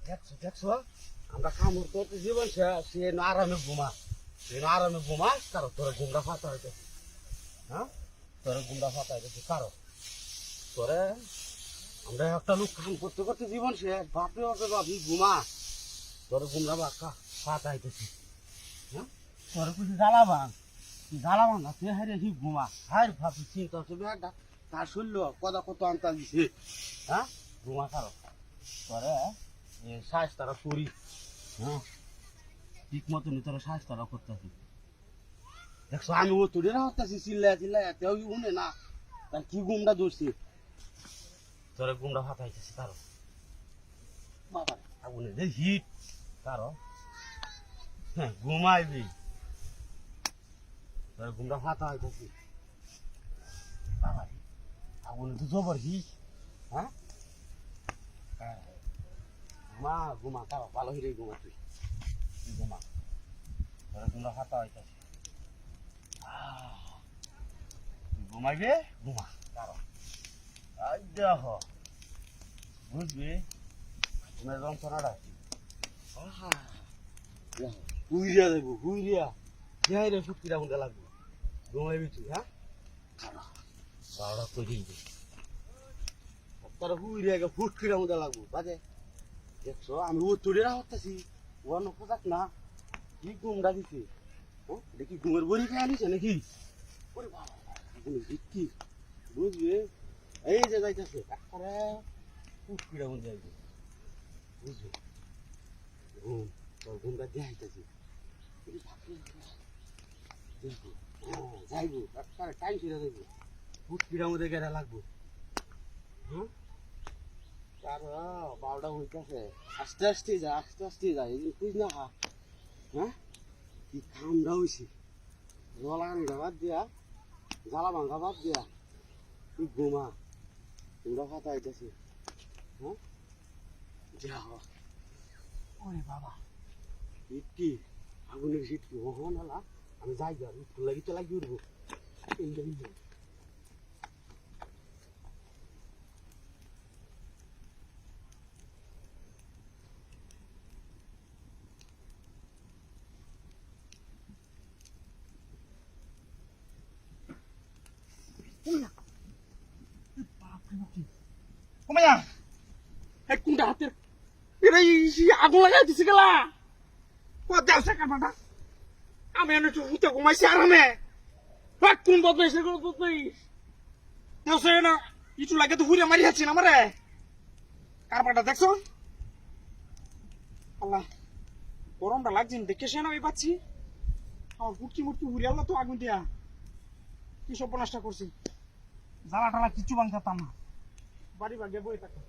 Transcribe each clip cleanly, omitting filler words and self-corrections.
দেখছো দেখছো আমরা কামড় করতে জীবন সে আরামে ঘুমা সে আরামে ঘুমা কারো তোরা গুমরা ফাটা হইতেছে হ্যাঁ তোরা গুমরা ফাটা হইতেছে কারো তোরে আমরা একটা লোক কাম করতে করতে জীবন শেষ বাপরে বাপরে বাপি ঘুমা তোরা গুমরা বাক্কা ফাটা হইতেছে হ্যাঁ তোরা কিছু জ্বালাবান না তুই হারে হি ঘুমা হার ভাবি চিন্তা হচ্ছে বেটা তার শুনলো কথা কত আনতা দিছে হ্যাঁ ঘুমা কারো তোরে শ্বাস তারা করি হ্যাঁ ঠিক মতনই তোরা শ্বাস তারা করতেছি দেখছো আমি ও তোরে হতাছি চিল্লায় তেও উনে না তার কি গুমটা ধরছি তোরা গুমটা ফাটাইতেছি কারো বাবা আগুনে যে হিট কারো হ্যাঁ ঘুমাইবি তোরা গুমটা ফাটা হইতেছি বাবা আগুনে তো জবর হিট হ্যাঁ ঘুমা কারো ভালো হিরে ঘুমা তুই ঘুমা তোরা গুমটা ফাটা হইতেছি ঘুমাইবে ঘুমা কারো দেখ বুঝবি তোমার যন্ত্রণাটা হুইরিয়া দেবো হুইরিয়া যাই রে ফুটকিরা মধ্যে লাগবে ঘুমাইবি তুই হ্যাঁ বারোটা করে দিবি তারা হুইরিয়া ফুটকিরা মধ্যে লাগবো বাজে দেখছো আমি ও তোরে রাখতেছি অন্য পোশাক না কি ঘুমটা দিছে দেখি ঘুমের বড়ি খেয়ে আনিছে নাকি ওরে বাবা কি বুঝবি এই যে যাইতেছে একবারে পুকুরের মধ্যে যাইবে বুঝবি ঘুম তোর ঘুমটা দেখাইতেছি যাইবো একবারে টাইম ছিল যাইবো পুকুরের মধ্যে গেড়া লাগবো হ্যাঁ তার বারোটা হইতেছে আস্তে আস্তে যায় এই বুঝ না হ্যাঁ কি কামটা হয়েছে জলানিটা বাদ দিয়া জ্বালা ভাঙ্গা বাদ দিয়া তুই ঘুমা তোমরা ফাটা হইতেছে হ্যাঁ যা ওরে বাবা ইটকি আগুনের সিটকি ওহন হলা আমি যাই যাই একটু লাগিতে লাগিয়ে উঠবো Kumaya, কোনটা হাতের এরা আগুন লাগাই দিছে গেলা ও দেওসা কাটা আমি এনে হুতে ঘুমাইছি আরামে কোন বদমাইশ কোন বদমাইশ দেওসা না ইটু লাগে তো হুইরে মারি হাচ্ছি না আমারে কারবাটা দেখছো আল্লাহ গরমটা লাগছে দেখে সে না আমি পাচ্ছি আমার ফুটকি মুটকি হুইরে আল্লাহ তো আগুন দিয়া কি সব নষ্ট করছি জ্বালা টালা কিছু ভাঙতাম না বাড়ি ভাগে বই থাকতো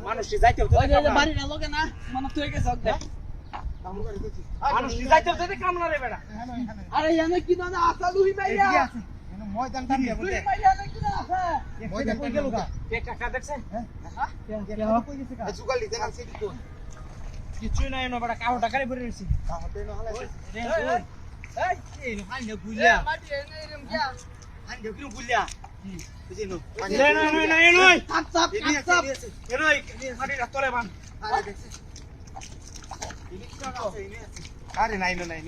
মানুষ যাইতে না মানুষ তুই গেছে মানুষ যাইতে কামনা রে বেড়া আরে এনে কি না আসা লুই মাইয়া ময়দান টান দে বলে মাইয়া কি না আছে ময়দান কই গেল গা কে কাকা দেখছে হ্যাঁ কে কই গেছে কা জুগালি দেন আছে কি কোন কিছু নাই না বড় কাহটা গাড়ি ভরে নিছি কাহতে না হলে এই এই হাই না বুইলা মাটি এনে এরম কিয়া হাই না কি বুইলা আরে নাই নাই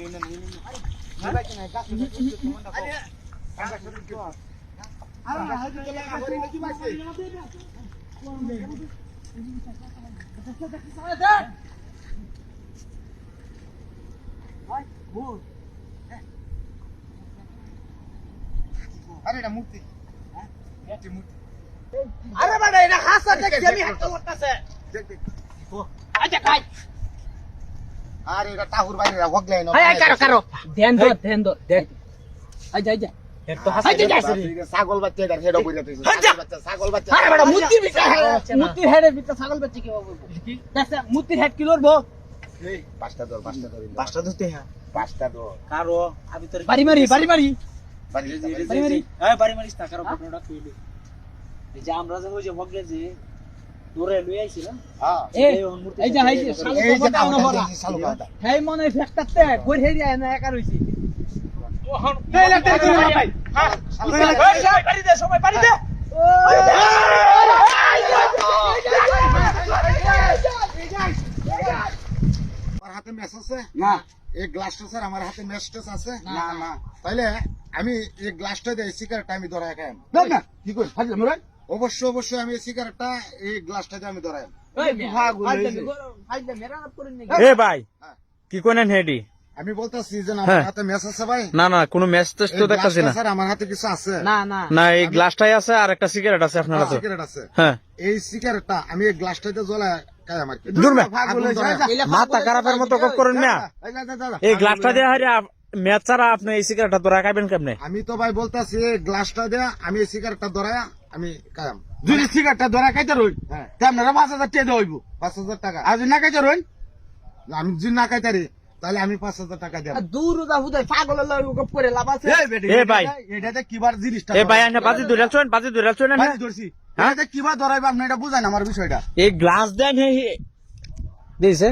আরে এটা মূর্তি আরে বাড়া এটা হাসা দেখছি আমি হাতটা করতেছে আচ্ছা খাই আরে এটা টাহুর বাইরে হগলে না আয় কারো ধ্যান ধর দেখ আই যা এর তো হাসা ছাগল বাচ্চা এটা হেড বইরা দিছে ছাগল বাচ্চা আরে বড় মুত্তির হেডের ভিতর ছাগল বাচ্চা কি হবে দেখছ মুত্তির হেড কি লড়বো এই পাঁচটা ধর পাঁচটা ধরতে হ্যাঁ পাঁচটা ধর কারো আমি তোর বাড়ি মারি হ্যাঁ বাড়ি মারিস না কারো ঘটনাটা কইলি এই যে আমরা যে ওই যে বগলে যে দূরে লই আইছিলাম হ্যাঁ এই যে এই যে ছাগল কথা চালু কথা হেই মনে ফেকটাতে কই হেরি আয় না একা রইছি এই লাগতে ভাই হ্যাঁ সবাই বাড়ি দে আমার হাতে ম্যাচ আছে না এই গ্লাসটা স্যার আমার হাতে ম্যাচ আছে না না তাইলে আমি এই গ্লাসটা দিয়ে সিগারেটটা আমি ধরাই খাই দেখ না কি কই হাজে মোরা অবশ্যই আমি এই সিগারেটটা এই গ্লাসটা দিয়ে আমি ধরাই এ ভাই কি করেন হেডি আমি বলতাছি যে আমার হাতে ম্যাচ আছে ভাই না না কোনো ম্যাচ টেস্ট তো দেখাচ্ছি না স্যার আমার হাতে কিছু আছে না এই গ্লাসটাই আছে আর একটা সিগারেট আছে আপনার হাতে সিগারেট আছে হ্যাঁ এই সিগারেটটা আমি এই গ্লাসটাতে জ্বলা খাই আমার কি দূর মে মাথা খারাপের মতো করেন না এই গ্লাসটা দিয়ে হারে ম্যাচ ছাড়া আপনি এই সিগারেটটা ধরা খাবেন কেমনে আমি তো ভাই বলতাছি এই গ্লাসটা দিয়ে আমি এই সিগারেটটা ধরাই আমি খাইম যদি সিগারেটটা ধরা খাইতে রই হ্যাঁ তে আপনারা 5000 টাকা হইব 5,000 টাকা আর যদি না খাইতে রই আমি যদি না খাইতারি তাহলে আমি 5,000 টাকা দেব দূর দা হুদাই পাগলের লয় গপ করে লাভ আছে এই বেটি এ ভাই। এটাতে কিবার জিনিসটা এ ভাই আনে বাজি ধরেছেন না বাজি ধরছি এটাতে কিবার ধরাইবা আপনি এটা বুঝান আমার বিষয়টা এই গ্লাস দেন হে দিছে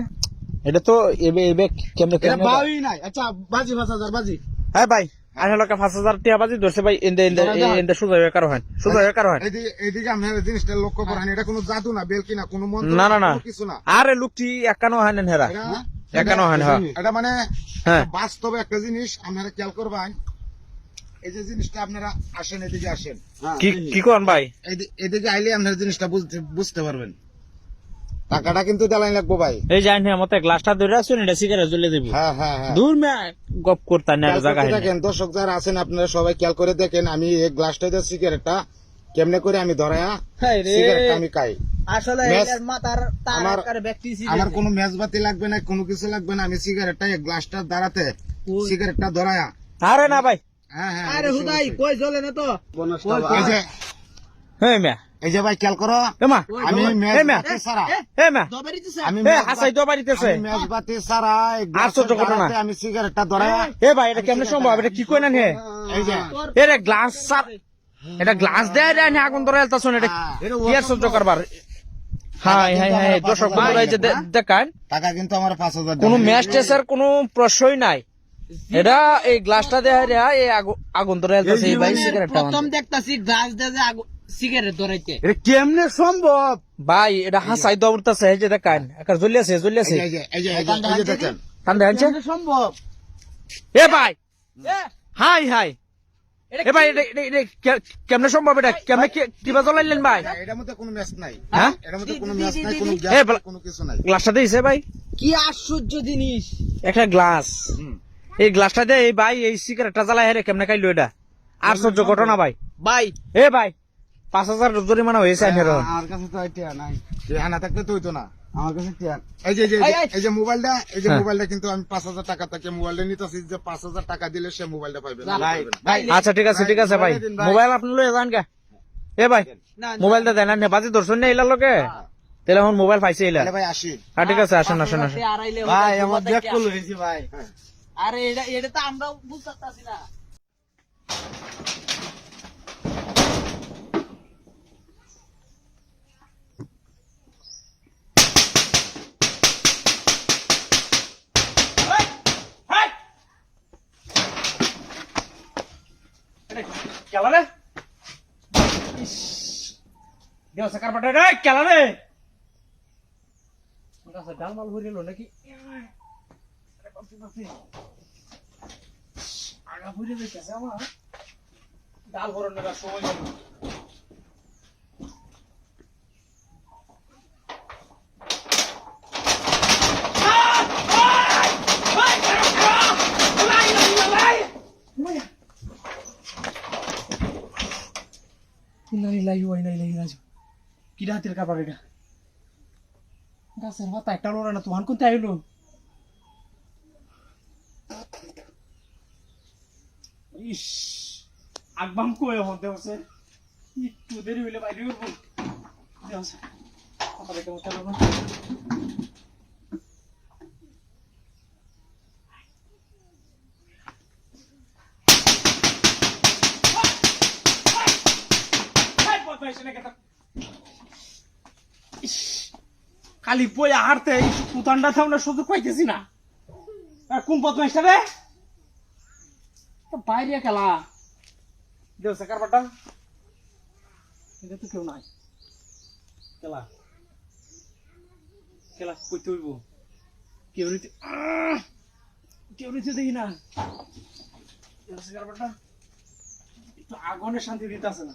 এটা তো এবে এবে কেমনে এটা কেমনে বাউই নাই আচ্ছা বাজি 5000 বাজি হ্যাঁ ভাই আনে লোকে 5000 টাকা বাজি ধরছে ভাই ইন্দে সুজা হয়ে কারো হয় এইদিকে আপনার জিনিসটা লক্ষ্য করেন এটা কোনো জাদু না বেলকি না কোনো মন্ত্র না না না কোনো কিছু না আরে লুকটি একানো হয় না হেরা একানো হয় না এটা মানে হ্যাঁ বাস্তবে একটা জিনিস আপনারা খেয়াল করবেন এই যে জিনিসটা আপনারা আসেন এদিকে আসেন কি কোন ভাই এদিকে আইলে আপনারা জিনিসটা বুঝতে পারবেন টাকাটা কিন্তু দেলাই লাগবো ভাই এই জানি মতে গ্লাসটা ধরে আছেন এটা সিগারেট জ্বলে দেব হ্যাঁ হ্যাঁ হ্যাঁ দূর মে গপ করতা না খেয়াল জায়গা করতে দেখেন দর্শক যারা আছেন আপনারা সবাই খেয়াল করে দেখেন আমি এই গ্লাসটা দিয়ে সিগারেটটা কেমনে করে আমি ধরায়া সিগারেটটা আমি খাই আসলে ম্যাচ- এর মাথার তার আমার- আকারে ব্যক্তি ছিল আমার কোনো মেজবাতি লাগবে না কোনো কিছু লাগবে না আমি সিগারেটটা এই গ্লাসটা দাঁড়াতে সিগারেটটা ধরায়া আরে না ভাই হ্যাঁ হ্যাঁ আরে অবশ্যই, হুদাই অবশ্যই। কই জ্বলে না তো এই যে হে মিয়া এই যে ভাই খেয়াল করো এমা আমি এ মিয়া মেজবাতি ছাড়া হে মিয়া দবারি দিছে আমি হে হাসাই তো বাড়িতেছে আমি মেজবাতি ছাড়া এই আর ছোট গ্লাসের ঘটনা। দাঁড়াতে আমি সিগারেটটা ধরায়া হে ভাই এটা কেমনে সম্ভব এটা কি কইনা হে এই যে এরে গ্লাস সার এটা গ্লাস দেয় দেয় না আগুন ধরে এলতাছন এটা কি আর সহ্য করবার হাই হাই হাই দর্শক বন্ধুরা এই যে দেখান টাকা কিন্তু আমার 5,000 কোনো ম্যাচ টেসের কোনো প্রশ্নই নাই এটা এই গ্লাসটা দেয় রে এই আগুন ধরে এলতাছে এই ভাই সিগারেটটা প্রথম দেখতাছি গ্লাস দিয়ে যে সিগারেট ধরাইতে এটা কেমনে সম্ভব ভাই এটা হাসাই দৌড়তাছে এই যে দেখান একার জ্বলিয়াছে এই যে এই যে এই যে এই যে দেখেন কান্দে আনছে কেমনে সম্ভব এ ভাই হাই হাই এ ভাই এটা কেমনে সম্ভব এটা কেমনে কিবা জ্বলাইলেন ভাই এটার মধ্যে কোনো ম্যাচ নাই হ্যাঁ? এটার মধ্যে কোনো ম্যাচ নাই কোনো এ গ্যাস বলা- কোনো কিছু নাই গ্লাসটা দিয়েছে ভাই কি আশ্চর্য জিনিস একটা গ্লাস হুম। এই গ্লাসটা দিয়ে এই ভাই এই সিগারেটটা জ্বালাই হেরে কেমনে খাইলো এটা আর সহ্য ঘটনা ভাই ভাই এ ভাই 5,000 জরিমানা হয়েছে আইনের আমার কাছে তো এটা নাই টিয়া না থাকলে তো হইতো না আমার কাছে টিয়া এই যে এই। এই যে মোবাইলটা এই যে হ্যাঁ। মোবাইলটা কিন্তু আমি 5,000 টাকা থেকে মোবাইলটা নিতেছি যে 5,000 টাকা দিলে সে মোবাইলটা পাবে ভাই আচ্ছা ঠিক আছে ভাই দিন ভাই। মোবাইল আপনি লয়ে যান কে এ ভাই মোবাইলটা দেন না বাজি ধরছেন না এলার লোকে তাহলে এখন মোবাইল পাইছে এলা তাহলে ভাই আসি ঠিক আছে আসেন আসেন আসেন আড়াইলে ভাই আমার দেখ কল হয়েছে ভাই আরে এটা তো আমরা বুঝতে পারছি না কেলা রে ইস দেওয়া কারবাটা রে কেলা রে গাছে ডালমাল ভরিল নাকি আগা ভরে যাইতেছে আমার ডাল ভরানোর আর সময় গেল কি রাতের কাপড় এটা গাছের পাতা একটা লড়া না তোমার কোনটা আইলো ইস আগবাম কয়ে হতে হচ্ছে একটু দেরি হইলে বাইরে উঠবো কথা দেখে মতো না খালি বই হারতে কুতানটা থাও না সুযোগ পাইতেছি না কোন বদমাইশটা রে বাইরে খেলা দেওয়া কারবারটা এটা তো কেউ নাই খেলা খেলা করতে হইব কেউ রীতি দেখি না দেওয়া কারবারটা একটু আগুনের শান্তি দিতে আছে না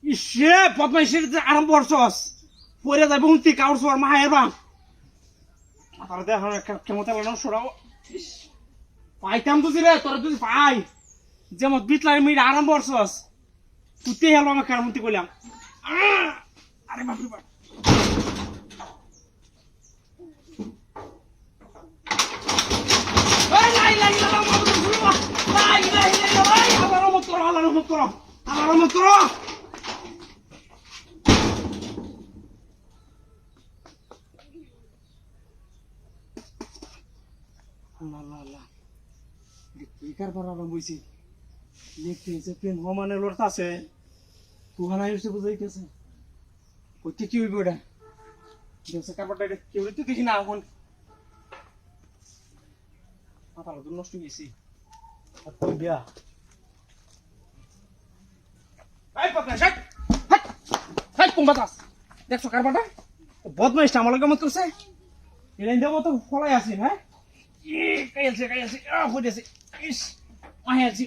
ইসে বদমাইশের যে আরম্ভ করছস পরে যাইব উন্তি কাউর সোয়ার মায়ের বাম তার দেখো কেমন তেল সরাও পাইতাম বুঝি রে তোরা যদি পাই যেমন বিটলাই মিট আরম্ভ করছস তুই হেলো আমাকে কার মুন্তি কইলাম আরে বাপরে বাপ আছে তুহানা এসে বুঝাইতেছে কইতে কি হইব এটা দেশে কাপড়টা কেউ তো দেখি না এখন মাথার তো নষ্ট গেছি দিয়া এই পটনা শাক হাই কোন বাতাস দেখছো কারবাটা বদমাইশটা আমার লগে মত করছে এলাইন দেব তো ফলাই আছিস হ্যাঁ কাইয়াছে হইতেছে ইস মায়াজি